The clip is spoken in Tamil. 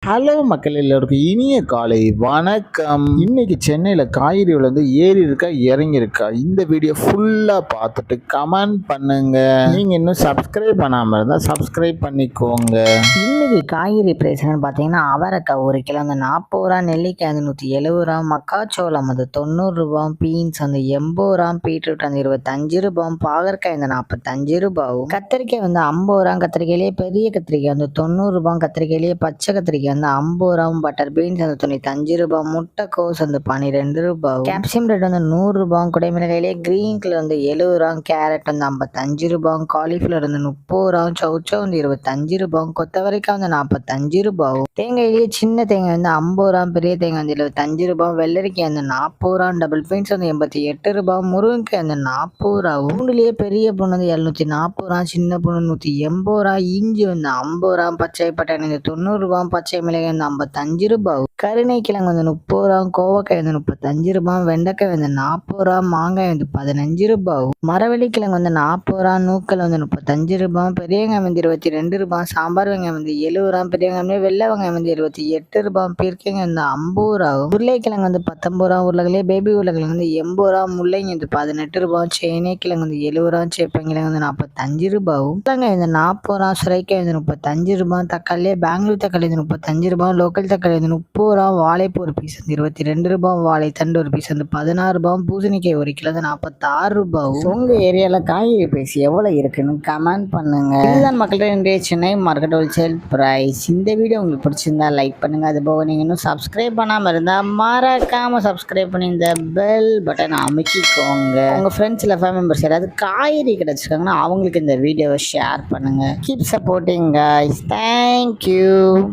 ஹலோ மக்கள் எல்லோருக்கும் இனிய காலை வணக்கம். இன்னைக்கு சென்னையில் காய்கறி விலை ஏறி இருக்கா இறங்கி இருக்கா, இந்த வீடியோ ஃபுல்லாக பார்த்துட்டு கமெண்ட் பண்ணுங்க. நீங்கள் இன்னும் சப்ஸ்கிரைப் பண்ணாமல் இருந்தால் சப்ஸ்கிரைப் பண்ணிக்கோங்க. இன்னைக்கு காய்கறி பிரைஸ்னு பார்த்தீங்கன்னா அவரைக்காய் 1 கிலோ வந்து 40 ரூபா, நெல்லிக்காய் வந்து 170 ரூபா, மக்காச்சோளம் வந்து 90 ரூபா, பீன்ஸ் வந்து 80 ரூபா, பீட்ரூட் வந்து 25 ரூபா, பாகற்காய் வந்து 45 ரூபாவும், கத்திரிக்காய் வந்து 50 ரூபா, கத்திரிக்காயிலேயே பெரிய கத்திரிக்காய் வந்து 90 ரூபா, கத்திரிக்காயிலேயே பச்சை கத்திரிக்காய் வந்து 50 ரூபா, பட்டர் பீன்ஸ் வந்து 95 ரூபா, முட்டைக்கோஸ் வந்து 12 ரூபா, கேப்சியம் ரேட் வந்து 100 ரூபா, குடைமிளகாயிலேயே கிரீன் கலர் வந்து 70 ரூபா, கேரட் வந்து 55 ரூபா, காலிஃபிளவர் வந்து 30 ரூபா, சௌச்சோ வந்து 25 ரூபா, கொத்தவரைக்காய் வந்து 45 ரூபாவும், தேங்காயிலேயே சின்ன தேங்காய் வந்து 50 ரூபா, பெரிய தேங்காய் வந்து 75 ரூபா, வெள்ளரிக்காய் வந்து 40 ரூபா, டபுள் பீன்ஸ் வந்து 88 ரூபா, முருங்கைக்காய் வந்து 40 ரூபா, பூண்டுலேயே பெரிய பூண்டு வந்து 740 ரூபா, சின்ன பூண்டு 180 ரூபா, இஞ்சி வந்து 50 ரூபா, பச்சை பட்டாணி வந்து 90 ரூபா, பச்சை மிளகாய் வந்து 55 ரூபா, கருணை கிழங்கு வந்து 30 ரூபா, கோவக்காய் வந்து 35 ரூபா, வெண்டைக்காய் வந்து 40 ரூபா, மாங்காய் வந்து 15 ரூபா, மரவள்ளி கிழங்கு வந்து 40 ரூபா, நூக்கல் வந்து 35 ரூபா, பெரிய வெங்காயம் வந்து 22 ரூபா, சாம்பார் வெங்காயம் வந்து 70 ரூபா, பெரிய வெங்காயம் வெள்ளை வெங்காயம் வந்து 78 ரூபா, பீர்க்கங்காய் வந்து 50 ரூபா, உருளைக்கிழங்கு வந்து 19 ரூபா, உருளைக்கிழங்கு பேபி உருளைக்கிழங்கு வந்து 80 ரூபா, முள்ளங்கி வந்து 18 ரூபா, சேனை கிழங்கு வந்து 70 ரூபா, சேப்பங்கிழங்கு வந்து 45 ரூபா, உருளைக்காய் வந்து 40 ரூபா, சுரைக்காய் வந்து 35 ரூபா, தக்காளி பெங்களூர் தக்காளி வந்து 35 ரூபா, லோக்கல் தக்காளி வந்து 30 ரூபா, வாழைப்பூ ஒரு பீஸ் வந்து 22 ரூபா, வாழைத்தண்டு ஒரு பீஸ் வந்து 16 ரூபா, பூசணிக்காய் 1 கிலோ வந்து 46 ரூபா. உங்க ஏரியாவில் காய்கறி பிரைஸ் எவ்வளோ இருக்குன்னு கமெண்ட் பண்ணுங்க. இதுதான் மக்கள்கிட்ட இன்றைய சென்னை மார்க்கெட் ஹோல்சேல் பிரைஸ். இந்த வீடியோ உங்களுக்கு பிடிச்சிருந்தா லைக் பண்ணுங்க. அது போக நீங்கள் இன்னும் சப்ஸ்கிரைப் பண்ணாமல் இருந்தால் மறக்காம சப்ஸ்கிரைப் பண்ணி இந்த பெல் பட்டன் அமைக்கிக்கோங்க. உங்கள் ஃப்ரெண்ட்ஸ் இல்லை ஃபேமிலி மெம்பர்ஸ் யாராவது காய்கறி கிடைச்சிருக்காங்கன்னா அவங்களுக்கு இந்த வீடியோவை ஷேர் பண்ணுங்க. Keep supporting guys. தேங்க்யூ.